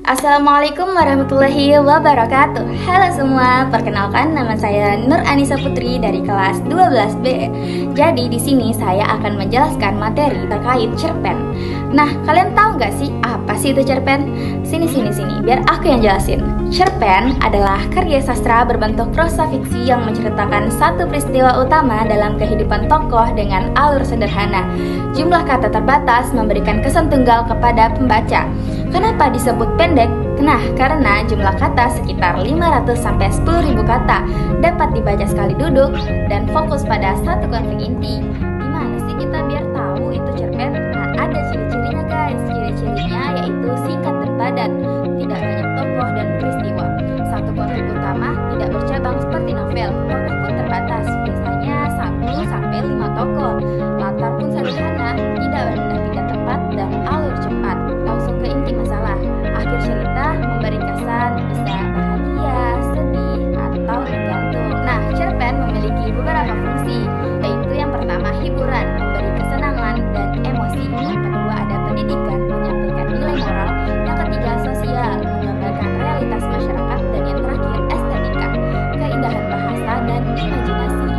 Assalamualaikum warahmatullahi wabarakatuh. Halo semua, perkenalkan nama saya Nur Anissa Putri dari kelas 12B. Jadi di sini saya akan menjelaskan materi terkait cerpen. Nah, kalian tahu nggak sih apa sih itu cerpen? Sini, biar aku yang jelasin. Cerpen adalah karya sastra berbentuk prosa fiksi yang menceritakan satu peristiwa utama dalam kehidupan tokoh dengan alur sederhana. Jumlah kata terbatas memberikan kesan tunggal kepada pembaca. Kenapa disebut pendek? Nah, karena jumlah kata sekitar 500-10.000 kata dapat dibaca sekali duduk dan fokus pada satu konflik inti. Gimana sih kita biar tahu itu cerpen? Nah, ada ciri-cirinya guys. Ciri-cirinya yaitu singkat dan padat, tidak banyak tokoh dan peristiwa. Satu konflik utama tidak bercabang seperti novel. Tokoh pun terbatas, biasanya 1-5 tokoh. Latar pun sederhana, tidak pindah-pindah tempat dan alur cepat. Langsung ke inti masalah. Akhir cerita memberi kesan bisa bahagia, sedih, atau tergantung. Nah, cerpen memiliki beberapa fungsi, yaitu yang pertama hiburan, memberi kesenangan dan emosi. Yang kedua ada pendidikan, menyampaikan nilai moral. Yang ketiga sosial, menggambarkan realitas masyarakat. Dan yang terakhir estetika, keindahan bahasa dan imajinasi.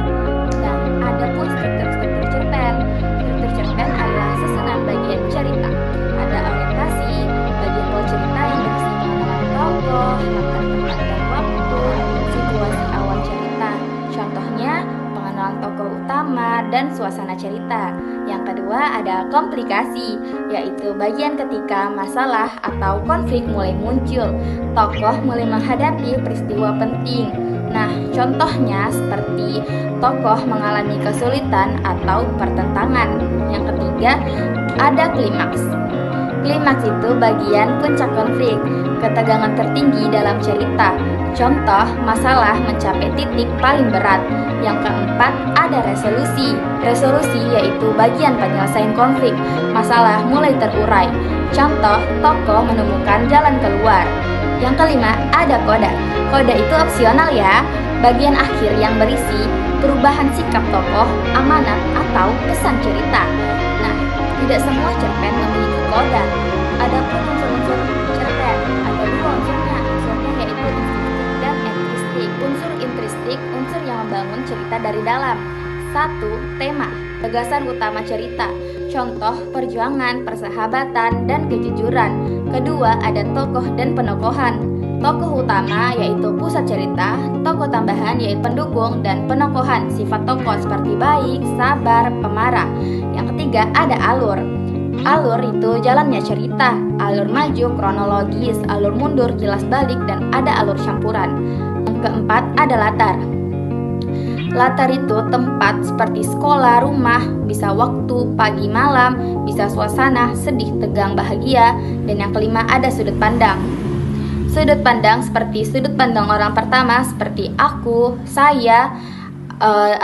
Nah, ada pun struktur cerpen. Struktur cerpen adalah susunan bagian cerita. Ada orientasi, bagian awal cerita yang berisi pengenalan tokoh, latar tempat dan waktu, situasi awal cerita. Contohnya, pengenalan tokoh utama dan suasana cerita. Yang kedua ada komplikasi, yaitu bagian ketika masalah atau konflik mulai muncul. Tokoh mulai menghadapi peristiwa penting. Nah, contohnya seperti tokoh mengalami kesulitan atau pertentangan. Yang ketiga ada klimaks. Klimaks itu bagian puncak konflik, ketegangan tertinggi dalam cerita. Contoh, masalah mencapai titik paling berat. Yang keempat, ada resolusi. Resolusi yaitu bagian penyelesaian konflik. Masalah mulai terurai. Contoh, tokoh menemukan jalan keluar. Yang kelima, ada koda. Koda itu opsional ya, bagian akhir yang berisi perubahan sikap tokoh, amanat, atau pesan cerita. Nah, tidak semua cerpen memiliki koda. Adapun unsur-unsur cerpen, ada dua unsurnya yaitu intristik dan entristik. Unsur intristik, unsur yang membangun cerita dari dalam. 1. Tema, gagasan utama cerita. Contoh, perjuangan, persahabatan, dan kejujuran. Kedua, ada tokoh dan penokohan. Tokoh utama yaitu pusat cerita, tokoh tambahan yaitu pendukung, dan penokohan sifat tokoh seperti baik, sabar, pemarah. Yang ketiga ada alur. Alur itu jalannya cerita, alur maju, kronologis, alur mundur, kilas balik, dan ada alur campuran. Yang keempat ada latar. Latar itu tempat seperti sekolah, rumah, bisa waktu, pagi, malam, bisa suasana, sedih, tegang, bahagia. Dan yang kelima ada sudut pandang. Sudut pandang seperti sudut pandang orang pertama seperti aku, saya,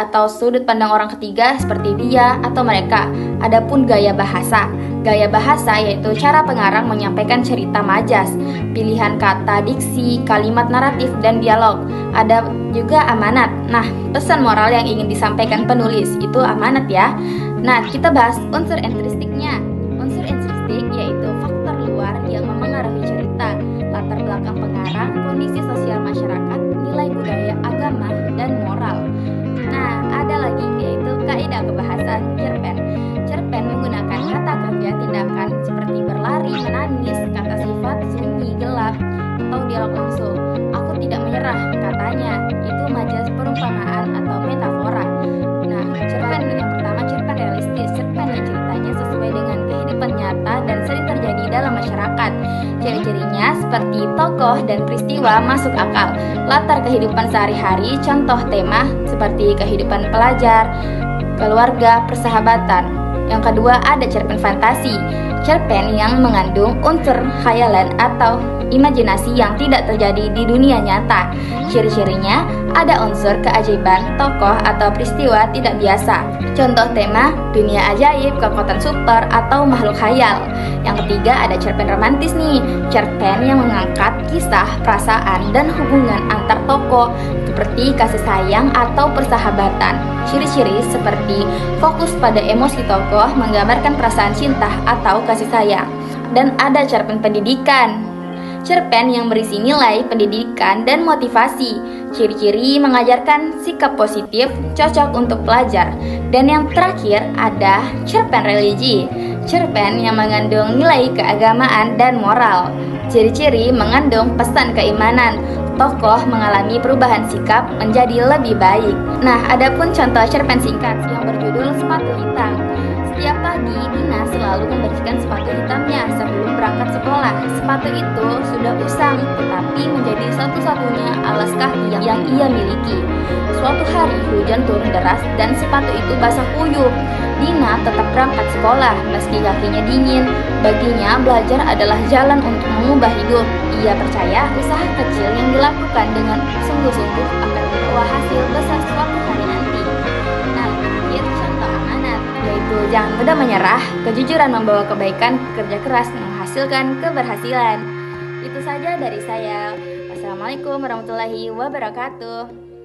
atau sudut pandang orang ketiga seperti dia atau mereka. Adapun gaya bahasa. Gaya bahasa yaitu cara pengarang menyampaikan cerita majas, pilihan kata, diksi, kalimat naratif, dan dialog. Ada juga amanat. Nah, pesan moral yang ingin disampaikan penulis itu amanat ya. Nah, kita bahas unsur entristiknya. Unsur entristik yaitu faktor luar yang memengaruhi cerita, latar belakang pengarang, kondisi sosial masyarakat, nilai budaya, agama, dan moral. Nah, ada lagi yaitu kaidah kebahasan cerpen. Cerpen menggunakan kata kerja tindakan seperti berlari, menangis, kata sifat, sunyi, gelap, atau dialog langsung. Aku tidak menyerah, katanya. Itu majas perumpamaan atau metafora. Nah, cerpen yang pertama cerpen realistis. Cerpen yang ceritanya sesuai dengan kehidupan nyata dan sering terjadi dalam masyarakat. Ciri-cirinya seperti tokoh dan peristiwa masuk akal. Latar kehidupan sehari-hari, contoh tema seperti kehidupan pelajar, keluarga, persahabatan. Yang kedua ada cerpen fantasi. Cerpen yang mengandung unsur khayalan atau imajinasi yang tidak terjadi di dunia nyata. Ciri-cirinya ada unsur keajaiban, tokoh atau peristiwa tidak biasa. Contoh tema, dunia ajaib, kekuatan super, atau makhluk khayal. Yang ketiga ada cerpen romantis nih. Cerpen yang mengangkat kisah, perasaan, dan hubungan antar tokoh seperti kasih sayang atau persahabatan. Ciri-ciri seperti fokus pada emosi tokoh, menggambarkan perasaan cinta atau kasih sayang. Dan ada cerpen pendidikan. Cerpen yang berisi nilai pendidikan dan motivasi. Ciri-ciri mengajarkan sikap positif, cocok untuk pelajar. Dan yang terakhir ada cerpen religi. Cerpen yang mengandung nilai keagamaan dan moral. Ciri-ciri mengandung pesan keimanan. Tokoh mengalami perubahan sikap menjadi lebih baik. Nah, adapun contoh cerpen singkat yang berjudul Sepatu Hitam. Setiap pagi, Dina selalu membersihkan sepatu hitamnya sebelum berangkat sekolah. Sepatu itu sudah usang, tetapi menjadi satu-satunya alas kaki yang ia miliki. Suatu hari, hujan turun deras dan sepatu itu basah kuyup. Dina tetap berangkat sekolah meski kakinya dingin. Baginya, belajar adalah jalan untuk mengubah hidup. Ia percaya usaha kecil yang dilakukan dengan sungguh-sungguh akan membawa hasil besar suatu hari nanti. Nah, akhir contoh amanat, yaitu jangan mudah menyerah, kejujuran membawa kebaikan, kerja keras menghasilkan keberhasilan. Itu saja dari saya. Wassalamualaikum warahmatullahi wabarakatuh.